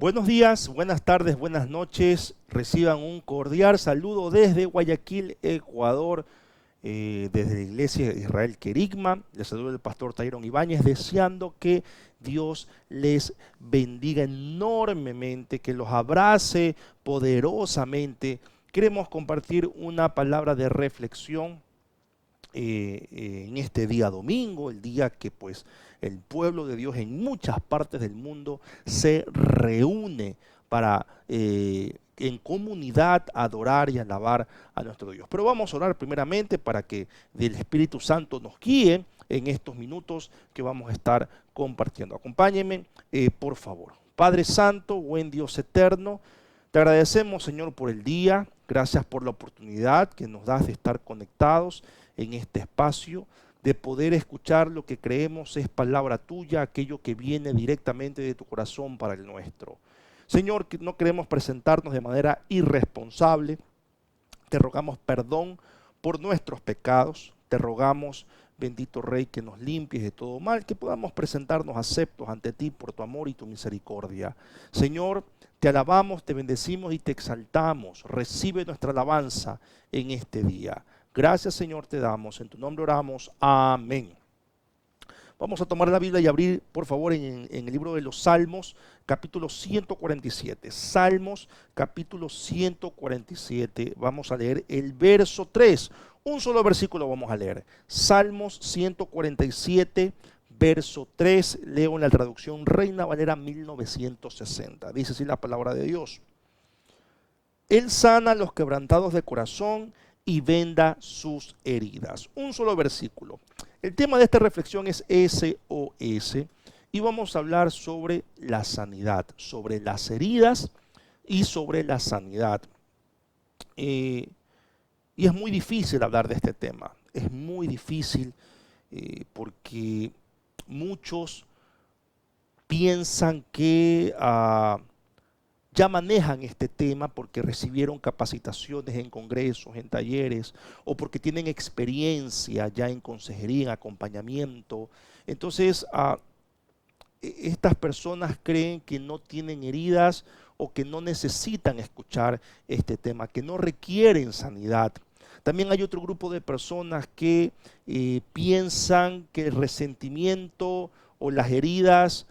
Buenos días, buenas tardes, buenas noches. Reciban un cordial saludo desde Guayaquil, Ecuador, desde la Iglesia de Israel Querigma. Les saludo el pastor Tyrone Ibáñez, deseando que Dios les bendiga enormemente, que los abrace poderosamente. Queremos compartir una palabra de reflexión en este día domingo, el día que pues el pueblo de Dios en muchas partes del mundo se reúne para en comunidad adorar y alabar a nuestro Dios. Pero vamos a orar primeramente para que el Espíritu Santo nos guíe en estos minutos que vamos a estar compartiendo. Acompáñenme, por favor. Padre Santo, buen Dios eterno, te agradecemos, Señor, por el día. Gracias por la oportunidad que nos das de estar conectados en este espacio, de poder escuchar lo que creemos es palabra tuya, aquello que viene directamente de tu corazón para el nuestro. Señor, que no queremos presentarnos de manera irresponsable. Te rogamos perdón por nuestros pecados. Te rogamos, bendito Rey, que nos limpies de todo mal, que podamos presentarnos aceptos ante ti por tu amor y tu misericordia. Señor, te alabamos, te bendecimos y te exaltamos. Recibe nuestra alabanza en este día. Gracias, Señor, te damos. En tu nombre oramos. Amén. Vamos a tomar la Biblia y abrir, por favor, en el libro de los Salmos, capítulo 147. Salmos, capítulo 147. Vamos a leer el verso 3. Un solo versículo vamos a leer. Salmos 147, verso 3. Leo en la traducción Reina Valera 1960. Dice así la palabra de Dios. Él sana a los quebrantados de corazón y venda sus heridas. Un solo versículo. El tema de esta reflexión es SOS y vamos a hablar sobre la sanidad, sobre las heridas y sobre la sanidad. Y es muy difícil hablar de este tema, es muy difícil porque muchos piensan que ya manejan este tema porque recibieron capacitaciones en congresos, en talleres, o porque tienen experiencia ya en consejería, en acompañamiento. Entonces, estas personas creen que no tienen heridas o que no necesitan escuchar este tema, que no requieren sanidad. También hay otro grupo de personas que piensan que el resentimiento o las heridas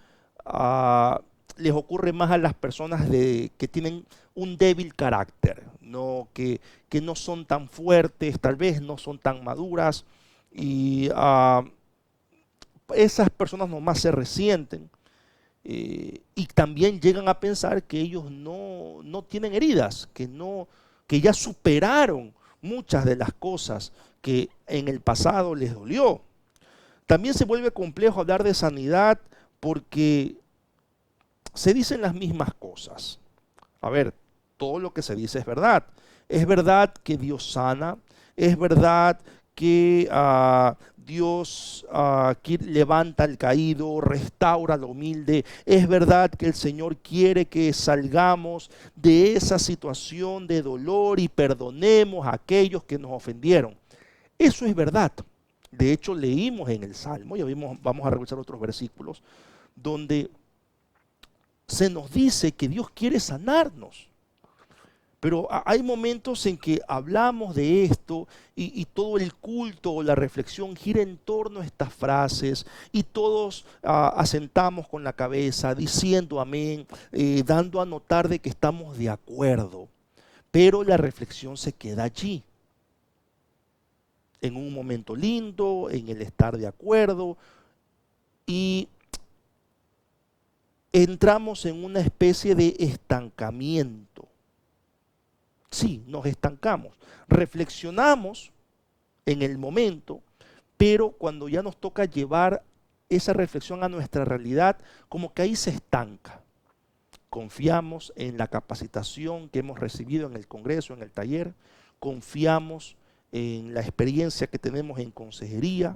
les ocurre más a las personas que tienen un débil carácter, ¿no? Que no son tan fuertes, tal vez no son tan maduras, y esas personas nomás se resienten y también llegan a pensar que ellos no tienen heridas, que ya superaron muchas de las cosas que en el pasado les dolió. También se vuelve complejo hablar de sanidad porque se dicen las mismas cosas. A ver, todo lo que se dice es verdad. Es verdad que Dios sana, es verdad que Dios levanta al caído, restaura al humilde. Es verdad que el Señor quiere que salgamos de esa situación de dolor y perdonemos a aquellos que nos ofendieron. Eso es verdad. De hecho, leímos en el Salmo, ya vamos a revisar otros versículos, donde se nos dice que Dios quiere sanarnos. Pero hay momentos en que hablamos de esto y todo el culto o la reflexión gira en torno a estas frases y todos asentamos con la cabeza diciendo amén, dando a notar de que estamos de acuerdo. Pero la reflexión se queda allí, en un momento lindo, en el estar de acuerdo, y entramos en una especie de estancamiento. Sí, nos estancamos. Reflexionamos en el momento, pero cuando ya nos toca llevar esa reflexión a nuestra realidad, como que ahí se estanca. Confiamos en la capacitación que hemos recibido en el congreso, en el taller. Confiamos en la experiencia que tenemos en consejería,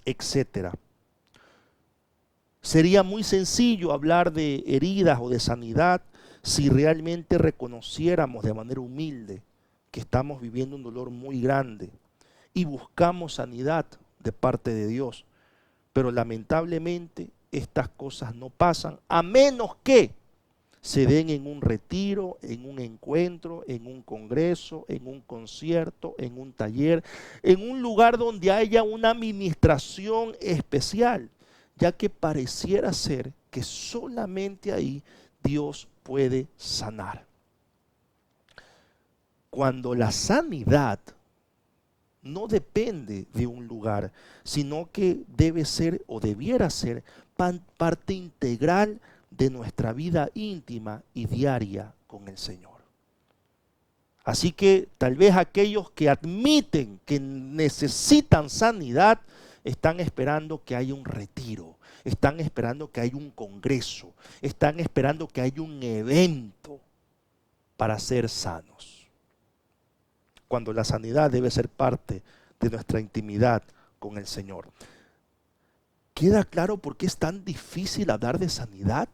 etcétera. Sería muy sencillo hablar de heridas o de sanidad si realmente reconociéramos de manera humilde que estamos viviendo un dolor muy grande y buscamos sanidad de parte de Dios. Pero lamentablemente estas cosas no pasan, a menos que se den en un retiro, en un encuentro, en un congreso, en un concierto, en un taller, en un lugar donde haya una administración especial, ya que pareciera ser que solamente ahí Dios puede sanar. Cuando la sanidad no depende de un lugar, sino que debe ser o debiera ser parte integral de nuestra vida íntima y diaria con el Señor. Así que tal vez aquellos que admiten que necesitan sanidad están esperando que haya un retiro, están esperando que haya un congreso, están esperando que haya un evento para ser sanos. Cuando la sanidad debe ser parte de nuestra intimidad con el Señor. ¿Queda claro por qué es tan difícil hablar de sanidad?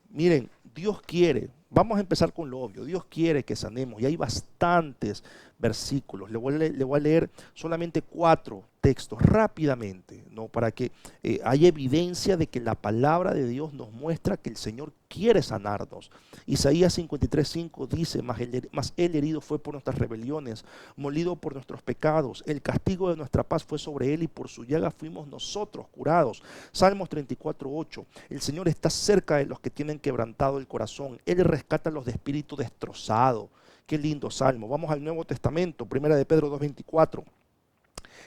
Miren, Dios quiere, vamos a empezar con lo obvio, Dios quiere que sanemos y hay bastantes versículos. Le voy a leer solamente 4 textos rápidamente, ¿no? Para que haya evidencia de que la palabra de Dios nos muestra que el Señor quiere sanarnos. Isaías 53:5 dice, mas él herido fue por nuestras rebeliones, molido por nuestros pecados, el castigo de nuestra paz fue sobre él y por su llaga fuimos nosotros curados. Salmos 34:8, el Señor está cerca de los que tienen quebrantado el corazón, él rescata a los de espíritu destrozado. Qué lindo salmo. Vamos al Nuevo Testamento, 1 de Pedro 2:24.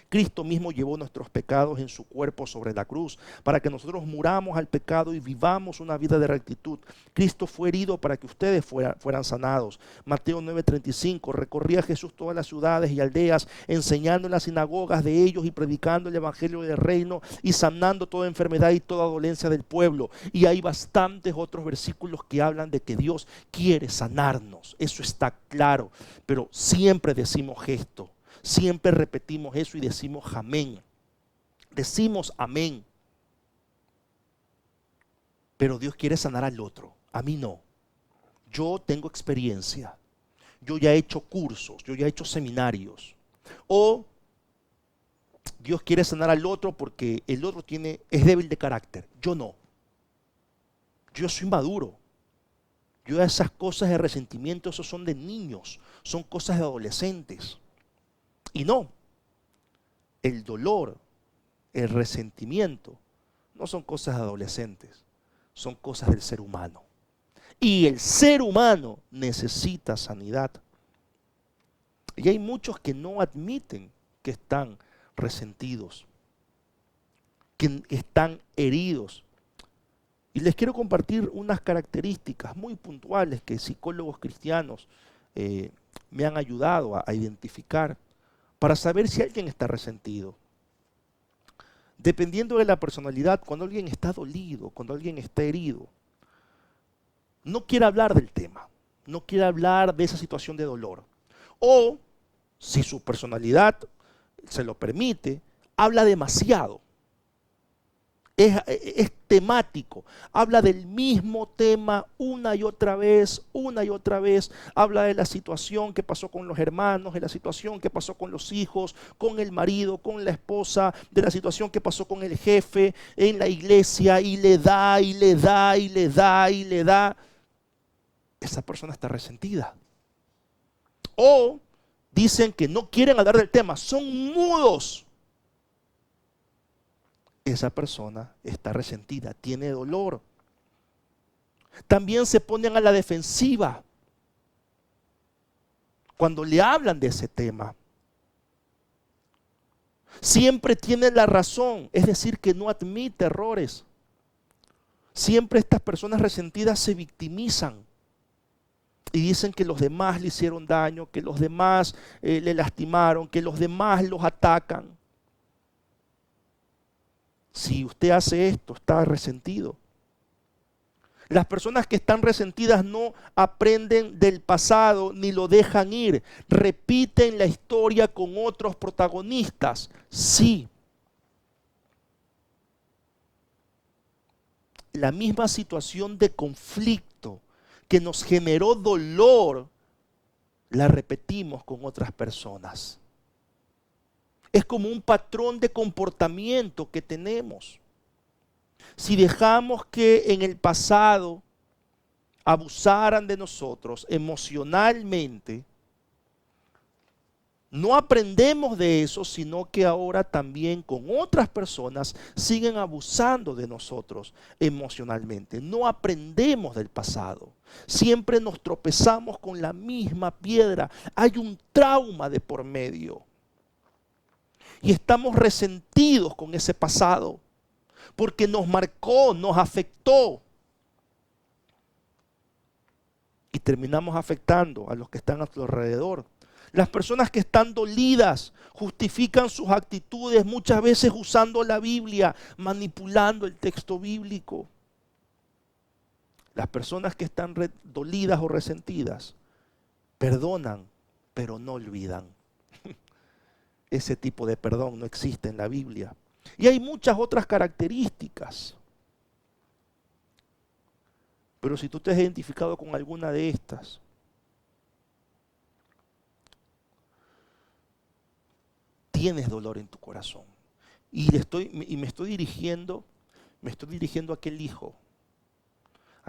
Cristo mismo llevó nuestros pecados en su cuerpo sobre la cruz, para que nosotros muramos al pecado y vivamos una vida de rectitud. Cristo fue herido para que ustedes fueran sanados. Mateo 9:35, recorría Jesús todas las ciudades y aldeas, enseñando en las sinagogas de ellos y predicando el evangelio del reino y sanando toda enfermedad y toda dolencia del pueblo. Y hay bastantes otros versículos que hablan de que Dios quiere sanarnos. Eso está claro, pero siempre decimos esto. Siempre repetimos eso y decimos amén. Decimos amén. Pero Dios quiere sanar al otro. A mí no. Yo tengo experiencia. Yo ya he hecho cursos. Yo ya he hecho seminarios. O Dios quiere sanar al otro porque el otro es débil de carácter. Yo no. Yo soy maduro. Yo esas cosas de resentimiento, esos son de niños. Son cosas de adolescentes. Y no, el dolor, el resentimiento, no son cosas de adolescentes, son cosas del ser humano. Y el ser humano necesita sanidad. Y hay muchos que no admiten que están resentidos, que están heridos. Y les quiero compartir unas características muy puntuales que psicólogos cristianos me han ayudado a identificar, para saber si alguien está resentido. Dependiendo de la personalidad, cuando alguien está dolido, cuando alguien está herido, no quiere hablar del tema, no quiere hablar de esa situación de dolor. O, si su personalidad se lo permite, habla demasiado. Es temático, habla del mismo tema una y otra vez, habla de la situación que pasó con los hermanos, de la situación que pasó con los hijos, con el marido, con la esposa, de la situación que pasó con el jefe en la iglesia y le da, y le da, y le da, y le da. Esa persona está resentida. O dicen que no quieren hablar del tema, son mudos. Esa persona está resentida, tiene dolor. También se ponen a la defensiva cuando le hablan de ese tema. Siempre tiene la razón, es decir, que no admite errores. Siempre estas personas resentidas se victimizan y dicen que los demás le hicieron daño, que los demás le lastimaron, que los demás los atacan. Si usted hace esto, está resentido. Las personas que están resentidas no aprenden del pasado ni lo dejan ir. Repiten la historia con otros protagonistas. Sí. La misma situación de conflicto que nos generó dolor, la repetimos con otras personas. Es como un patrón de comportamiento que tenemos. Si dejamos que en el pasado abusaran de nosotros emocionalmente, no aprendemos de eso, sino que ahora también con otras personas siguen abusando de nosotros emocionalmente. No aprendemos del pasado. Siempre nos tropezamos con la misma piedra. Hay un trauma de por medio. Y estamos resentidos con ese pasado porque nos marcó, nos afectó. Y terminamos afectando a los que están a tu alrededor. Las personas que están dolidas justifican sus actitudes muchas veces usando la Biblia, manipulando el texto bíblico. Las personas que están dolidas o resentidas perdonan, pero no olvidan. Ese tipo de perdón no existe en la Biblia. Y hay muchas otras características. Pero si tú te has identificado con alguna de estas, tienes dolor en tu corazón. Y me estoy dirigiendo a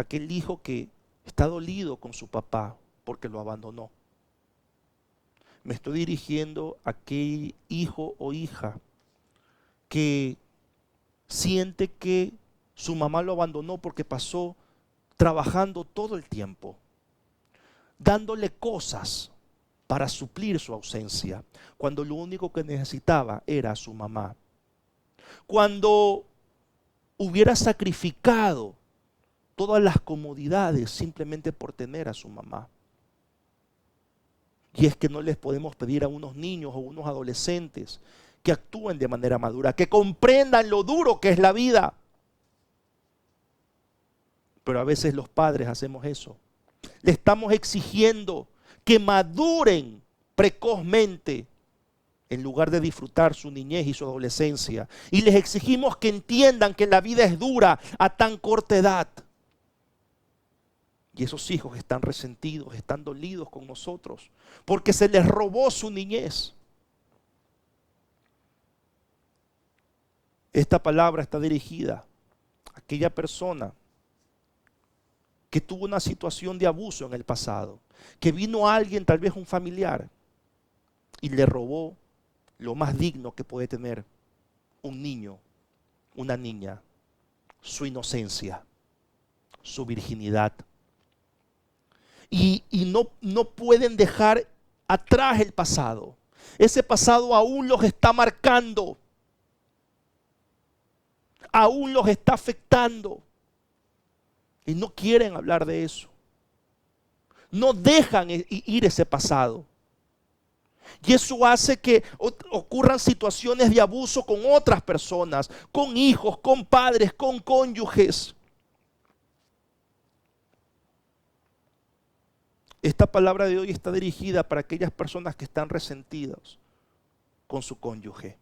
aquel hijo que está dolido con su papá porque lo abandonó. Me estoy dirigiendo a aquel hijo o hija que siente que su mamá lo abandonó porque pasó trabajando todo el tiempo, dándole cosas para suplir su ausencia, cuando lo único que necesitaba era a su mamá. Cuando hubiera sacrificado todas las comodidades simplemente por tener a su mamá. Y es que no les podemos pedir a unos niños o unos adolescentes que actúen de manera madura, que comprendan lo duro que es la vida. Pero a veces los padres hacemos eso. Le estamos exigiendo que maduren precozmente en lugar de disfrutar su niñez y su adolescencia. Y les exigimos que entiendan que la vida es dura a tan corta edad. Y esos hijos están resentidos, están dolidos con nosotros, porque se les robó su niñez. Esta palabra está dirigida a aquella persona que tuvo una situación de abuso en el pasado, que vino alguien, tal vez un familiar, y le robó lo más digno que puede tener un niño, una niña, su inocencia, su virginidad. Y no pueden dejar atrás el pasado. Ese pasado aún los está marcando, aún los está afectando. Y no quieren hablar de eso. No dejan ir ese pasado. Y eso hace que ocurran situaciones de abuso con otras personas, con hijos, con padres, con cónyuges. Esta palabra de hoy está dirigida para aquellas personas que están resentidas con su cónyuge.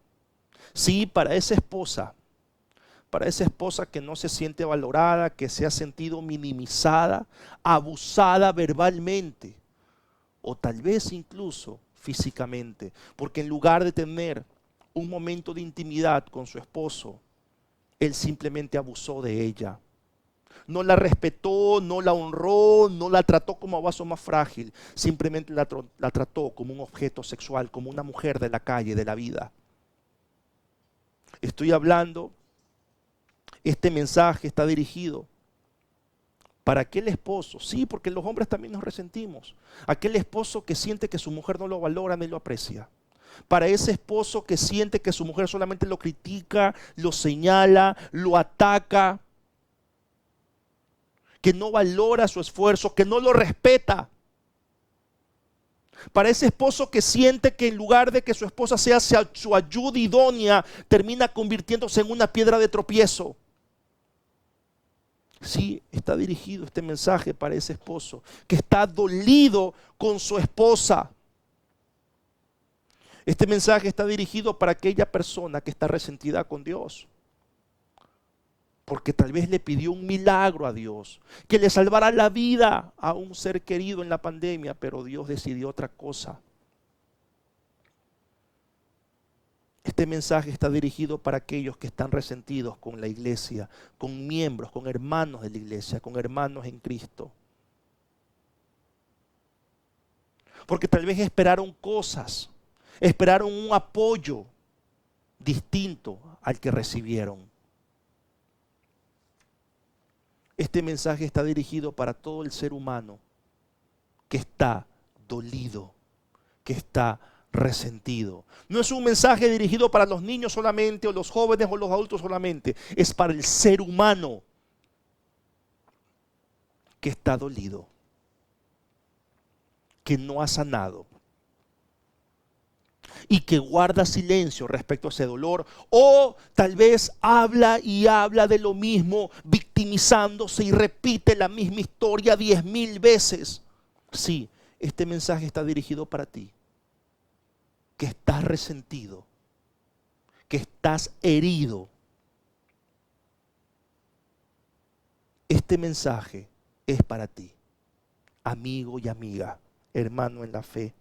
Sí, para esa esposa que no se siente valorada, que se ha sentido minimizada, abusada verbalmente o tal vez incluso físicamente, porque en lugar de tener un momento de intimidad con su esposo, él simplemente abusó de ella. No la respetó, no la honró, no la trató como a vaso más frágil, simplemente la trató como un objeto sexual, como una mujer de la calle, de la vida. Estoy hablando, este mensaje está dirigido para aquel esposo, sí, porque los hombres también nos resentimos, aquel esposo que siente que su mujer no lo valora ni lo aprecia. Para ese esposo que siente que su mujer solamente lo critica, lo señala, lo ataca, que no valora su esfuerzo, que no lo respeta. Para ese esposo que siente que en lugar de que su esposa sea su ayuda idónea, termina convirtiéndose en una piedra de tropiezo. Sí, está dirigido este mensaje para ese esposo que está dolido con su esposa. Este mensaje está dirigido para aquella persona que está resentida con Dios, porque tal vez le pidió un milagro a Dios, que le salvara la vida a un ser querido en la pandemia, pero Dios decidió otra cosa. Este mensaje está dirigido para aquellos que están resentidos con la iglesia, con miembros, con hermanos de la iglesia, con hermanos en Cristo. Porque tal vez esperaron cosas, esperaron un apoyo distinto al que recibieron. Este mensaje está dirigido para todo el ser humano que está dolido, que está resentido. No es un mensaje dirigido para los niños solamente, o los jóvenes o los adultos solamente. Es para el ser humano que está dolido, que no ha sanado y que guarda silencio respecto a ese dolor, o tal vez habla y habla de lo mismo, victimizándose y repite la misma historia 10,000 veces. Sí, este mensaje está dirigido para ti, que estás resentido, que estás herido. Este mensaje es para ti, amigo y amiga, hermano en la fe.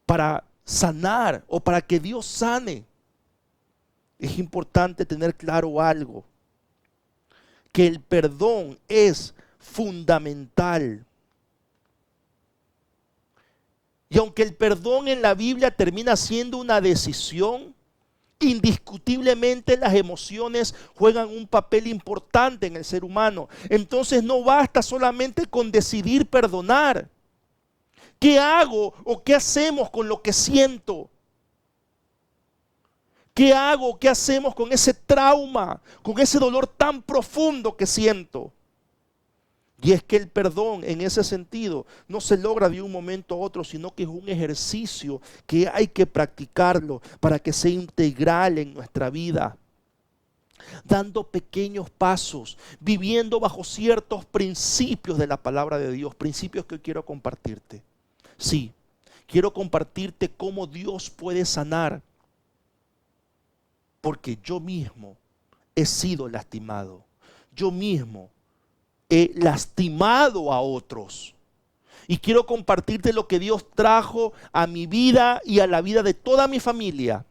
Para sanar o para que Dios sane, es importante tener claro algo, que el perdón es fundamental. Y aunque el perdón en la Biblia termina siendo una decisión, indiscutiblemente las emociones juegan un papel importante en el ser humano. Entonces no basta solamente con decidir perdonar. ¿Qué hago o qué hacemos con lo que siento? ¿Qué hago o qué hacemos con ese trauma, con ese dolor tan profundo que siento? Y es que el perdón en ese sentido no se logra de un momento a otro, sino que es un ejercicio que hay que practicarlo para que sea integral en nuestra vida. Dando pequeños pasos, viviendo bajo ciertos principios de la palabra de Dios, principios que hoy quiero compartirte. Sí, quiero compartirte cómo Dios puede sanar, porque yo mismo he sido lastimado, yo mismo he lastimado a otros. Y quiero compartirte lo que Dios trajo a mi vida y a la vida de toda mi familia,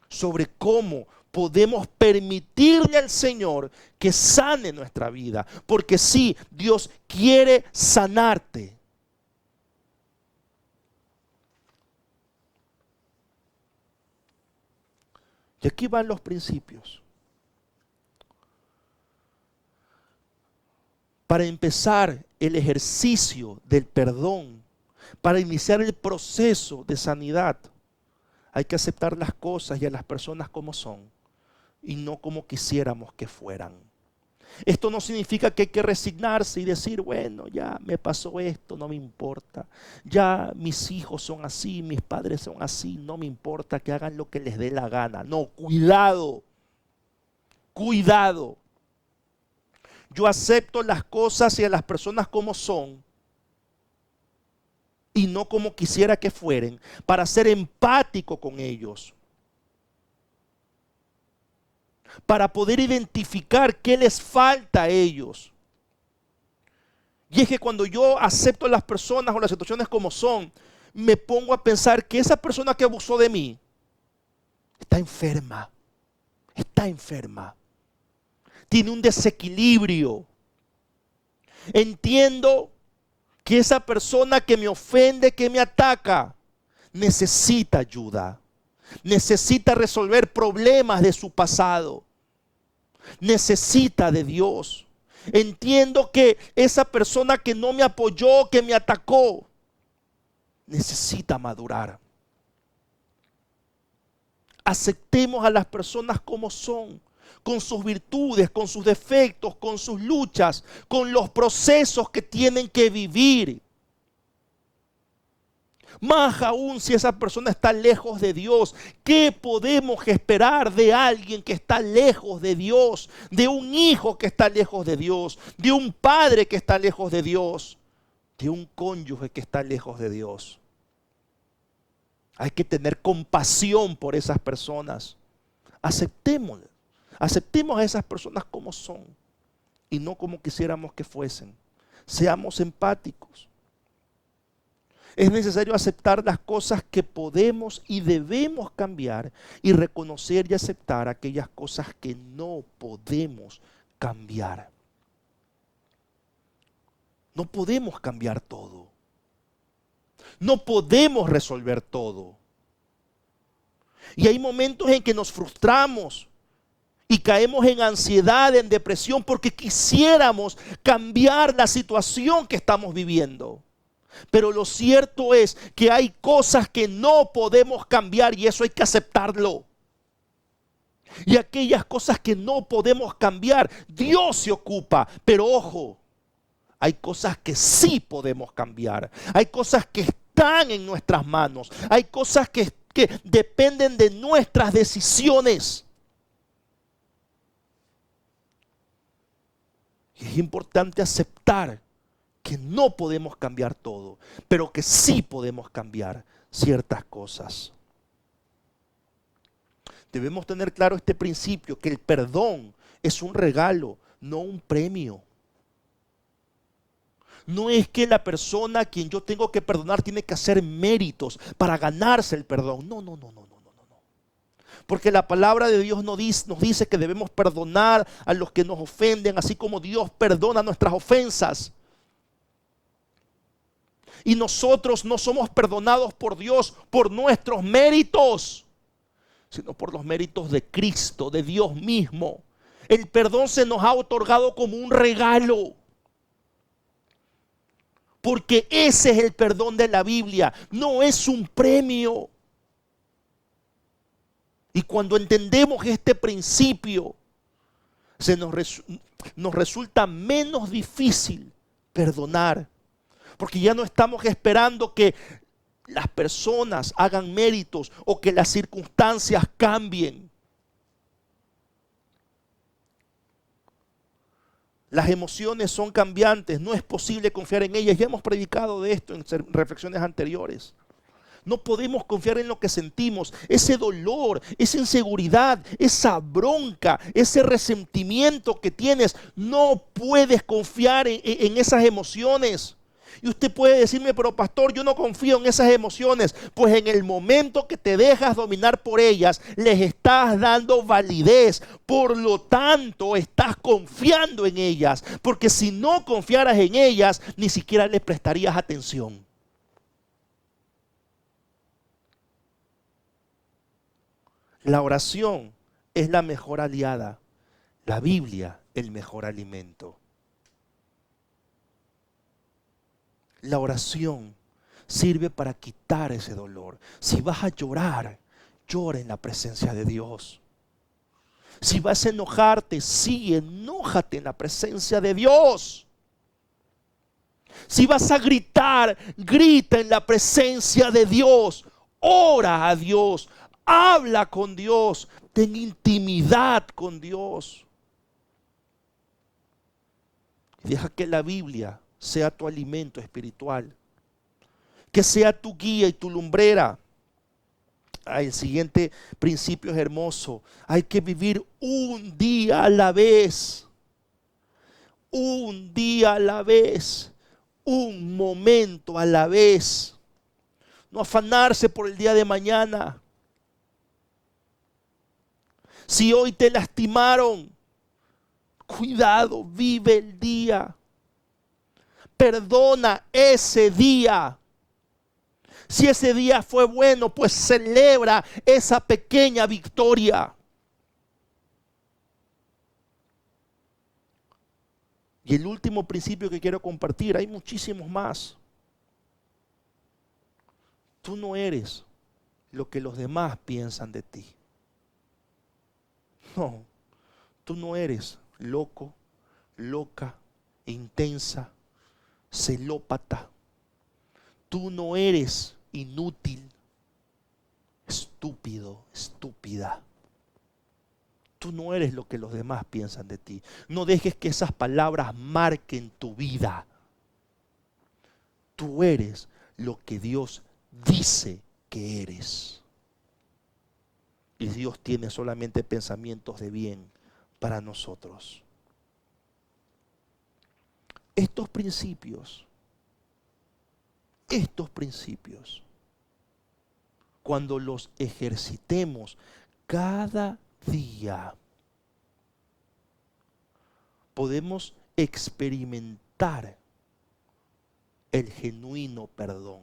sobre cómo podemos permitirle al Señor que sane nuestra vida. Porque sí, Dios quiere sanarte. Y aquí van los principios. Para empezar el ejercicio del perdón, para iniciar el proceso de sanidad, hay que aceptar las cosas y a las personas como son y no como quisiéramos que fueran. Esto no significa que hay que resignarse y decir, bueno, ya me pasó esto, no me importa. Ya mis hijos son así, mis padres son así, no me importa que hagan lo que les dé la gana. No, cuidado, cuidado. Yo acepto las cosas y a las personas como son y no como quisiera que fueren, para ser empático con ellos, para poder identificar qué les falta a ellos. Y es que cuando yo acepto a las personas o las situaciones como son, me pongo a pensar que esa persona que abusó de mí está enferma, tiene un desequilibrio. Entiendo que esa persona que me ofende, que me ataca, necesita ayuda, necesita resolver problemas de su pasado, necesita de Dios. Entiendo que esa persona que no me apoyó, que me atacó, necesita madurar. Aceptemos a las personas como son, con sus virtudes, con sus defectos, con sus luchas, con los procesos que tienen que vivir. Más aún si esa persona está lejos de Dios, ¿qué podemos esperar de alguien que está lejos de Dios? De un hijo que está lejos de Dios, de un padre que está lejos de Dios, de un cónyuge que está lejos de Dios. Hay que tener compasión por esas personas. Aceptemos a esas personas como son y no como quisiéramos que fuesen. Seamos empáticos. Es necesario aceptar las cosas que podemos y debemos cambiar y reconocer y aceptar aquellas cosas que no podemos cambiar. No podemos cambiar todo. No podemos resolver todo. Y hay momentos en que nos frustramos y caemos en ansiedad, en depresión, porque quisiéramos cambiar la situación que estamos viviendo. Pero lo cierto es que hay cosas que no podemos cambiar y eso hay que aceptarlo. Y aquellas cosas que no podemos cambiar, Dios se ocupa. Pero ojo, hay cosas que sí podemos cambiar. Hay cosas que están en nuestras manos. Hay cosas que dependen de nuestras decisiones. Y es importante aceptar que no podemos cambiar todo, pero que sí podemos cambiar ciertas cosas. Debemos tener claro este principio, que el perdón es un regalo, no un premio. No es que la persona a quien yo tengo que perdonar tiene que hacer méritos para ganarse el perdón. No. Porque la palabra de Dios nos dice que debemos perdonar a los que nos ofenden, así como Dios perdona nuestras ofensas. Y nosotros no somos perdonados por Dios por nuestros méritos, sino por los méritos de Cristo, de Dios mismo. El perdón se nos ha otorgado como un regalo. Porque ese es el perdón de la Biblia, no es un premio. Y cuando entendemos este principio, nos resulta menos difícil perdonar. Porque ya no estamos esperando que las personas hagan méritos o que las circunstancias cambien. Las emociones son cambiantes, no es posible confiar en ellas. Ya hemos predicado de esto en reflexiones anteriores. No podemos confiar en lo que sentimos, ese dolor, esa inseguridad, esa bronca, ese resentimiento que tienes. No puedes confiar en esas emociones. Y usted puede decirme, pero pastor, yo no confío en esas emociones. Pues en el momento que te dejas dominar por ellas, les estás dando validez. Por lo tanto, estás confiando en ellas. Porque si no confiaras en ellas, ni siquiera les prestarías atención. La oración es la mejor aliada. La Biblia, el mejor alimento. La oración sirve para quitar ese dolor. Si vas a llorar, llora en la presencia de Dios. Si vas a enojarte, sí, enójate en la presencia de Dios. Si vas a gritar, grita en la presencia de Dios. Ora a Dios, habla con Dios, ten intimidad con Dios. Deja que la Biblia sea tu alimento espiritual, que sea tu guía y tu lumbrera. El siguiente principio es hermoso. Hay que vivir un día a la vez. Un día a la vez. Un momento a la vez. No afanarse por el día de mañana. Si hoy te lastimaron, cuidado, vive el día. Perdona ese día. Si ese día fue bueno, pues celebra esa pequeña victoria. Y el último principio que quiero compartir, hay muchísimos más. Tú no eres lo que los demás piensan de ti. No, tú no eres loco, loca, intensa, celópata. Tú no eres inútil, estúpido, estúpida. Tú no eres lo que los demás piensan de ti. No dejes que esas palabras marquen tu vida. Tú eres lo que Dios dice que eres. Y Dios tiene solamente pensamientos de bien para nosotros. Estos principios Estos principios, cuando los ejercitemos cada día, podemos experimentar el genuino perdón.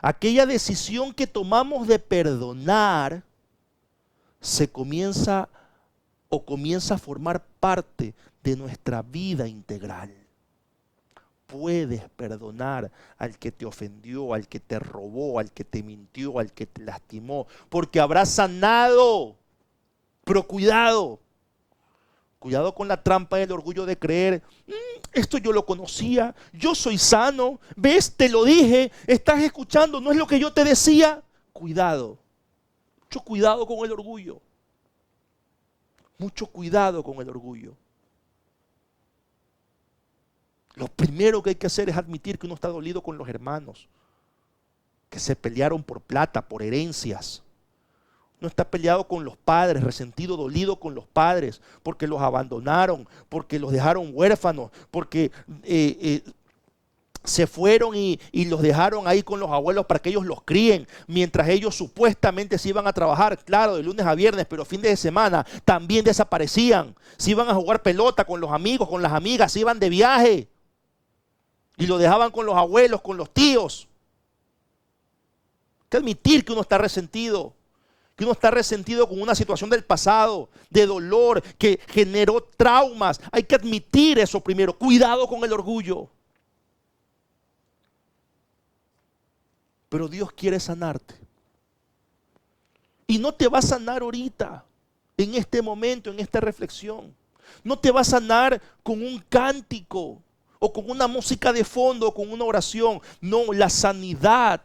Aquella decisión que tomamos de perdonar comienza a formar parte de nuestra vida integral. Puedes perdonar al que te ofendió, al que te robó, al que te mintió, al que te lastimó, porque habrás sanado. Pero cuidado con la trampa del orgullo de creer, esto yo lo conocía, yo soy sano, ves, te lo dije, estás escuchando, no es lo que yo te decía. Cuidado, mucho cuidado con el orgullo. Mucho cuidado con el orgullo. Lo primero que hay que hacer es admitir que uno está dolido con los hermanos, que se pelearon por plata, por herencias. Uno está peleado con los padres, resentido, dolido con los padres, porque los abandonaron, porque los dejaron huérfanos, porque se fueron y los dejaron ahí con los abuelos para que ellos los críen, mientras ellos supuestamente se iban a trabajar, claro, de lunes a viernes, pero fin de semana también desaparecían. Se iban a jugar pelota con los amigos, con las amigas, se iban de viaje y lo dejaban con los abuelos, con los tíos. Hay que admitir que uno está resentido. Que uno está resentido con una situación del pasado, de dolor, que generó traumas. Hay que admitir eso primero. Cuidado con el orgullo. Pero Dios quiere sanarte. Y no te va a sanar ahorita, en este momento, en esta reflexión. No te va a sanar con un cántico, o con una música de fondo, o con una oración. No, la sanidad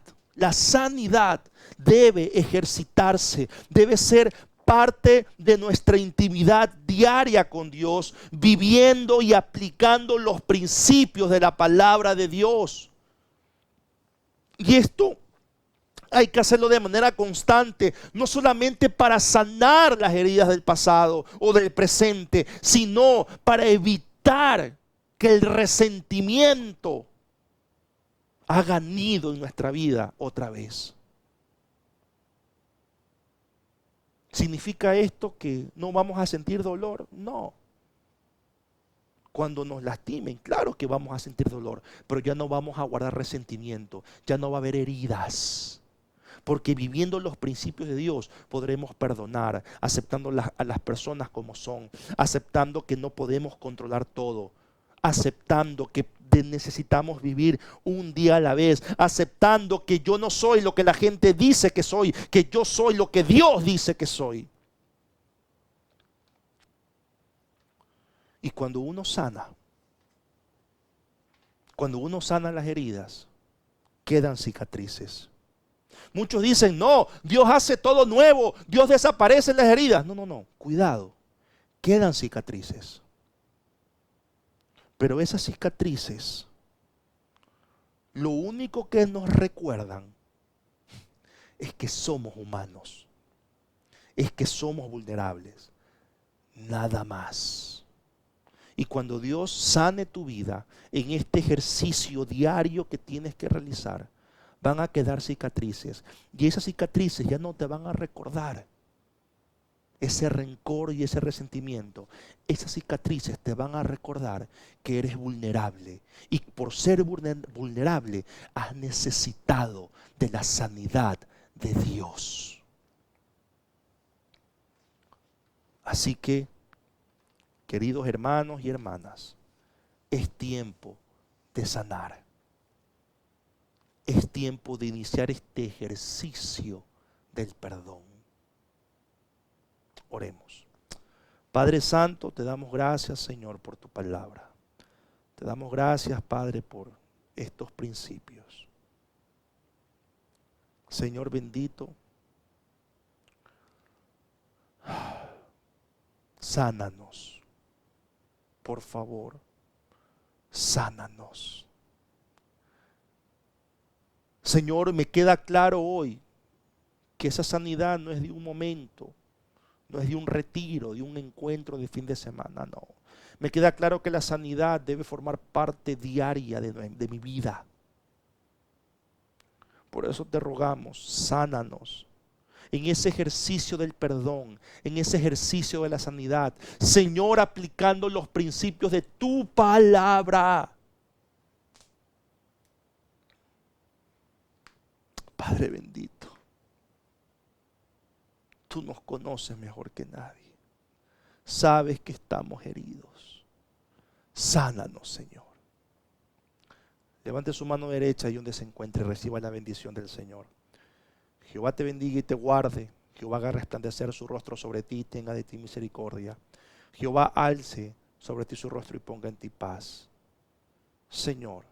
debe ejercitarse, debe ser parte de nuestra intimidad diaria con Dios, viviendo y aplicando los principios de la palabra de Dios. Y esto hay que hacerlo de manera constante, no solamente para sanar las heridas del pasado o del presente, sino para evitar que el resentimiento haga nido en nuestra vida otra vez. ¿Significa esto que no vamos a sentir dolor? No. Cuando nos lastimen, claro que vamos a sentir dolor, pero ya no vamos a guardar resentimiento, ya no va a haber heridas. Porque viviendo los principios de Dios podremos perdonar, aceptando a las personas como son, aceptando que no podemos controlar todo, aceptando que necesitamos vivir un día a la vez, aceptando que yo no soy lo que la gente dice que soy, que yo soy lo que Dios dice que soy. Y cuando uno sana las heridas, quedan cicatrices. Muchos dicen, no, Dios hace todo nuevo, Dios desaparece las heridas. No, cuidado, quedan cicatrices. Pero esas cicatrices, lo único que nos recuerdan es que somos humanos, es que somos vulnerables, nada más. Y cuando Dios sane tu vida en este ejercicio diario que tienes que realizar, van a quedar cicatrices. Y esas cicatrices ya no te van a recordar ese rencor y ese resentimiento. Esas cicatrices te van a recordar que eres vulnerable. Y por ser vulnerable, has necesitado de la sanidad de Dios. Así que, queridos hermanos y hermanas, es tiempo de sanar. Es tiempo de iniciar este ejercicio del perdón. Oremos. Padre Santo, te damos gracias, Señor, por tu palabra. Te damos gracias, Padre, por estos principios. Señor bendito, sánanos. Por favor, sánanos. Señor, me queda claro hoy que esa sanidad no es de un momento, no es de un retiro, de un encuentro de fin de semana, no. Me queda claro que la sanidad debe formar parte diaria de mi vida. Por eso te rogamos, sánanos en ese ejercicio del perdón, en ese ejercicio de la sanidad. Señor, aplicando los principios de tu palabra. Padre bendito, tú nos conoces mejor que nadie. Sabes que estamos heridos. Sánanos, Señor. Levante su mano derecha y donde se encuentre reciba la bendición del Señor. Jehová te bendiga y te guarde. Jehová haga resplandecer su rostro sobre ti y tenga de ti misericordia. Jehová alce sobre ti su rostro y ponga en ti paz. Señor,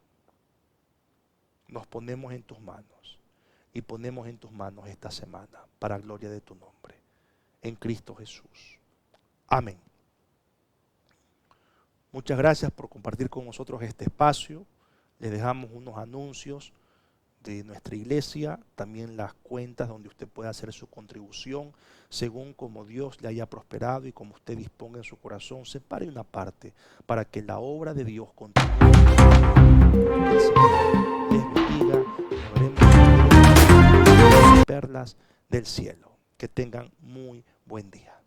nos ponemos en tus manos y ponemos en tus manos esta semana para gloria de tu nombre. En Cristo Jesús. Amén. Muchas gracias por compartir con nosotros este espacio. Les dejamos unos anuncios de nuestra iglesia, también las cuentas donde usted puede hacer su contribución según como Dios le haya prosperado y como usted disponga en su corazón. Separe una parte para que la obra de Dios continúe. Que el Señor les bendiga. Nos veremos en perlas del cielo. Que tengan muy buen día.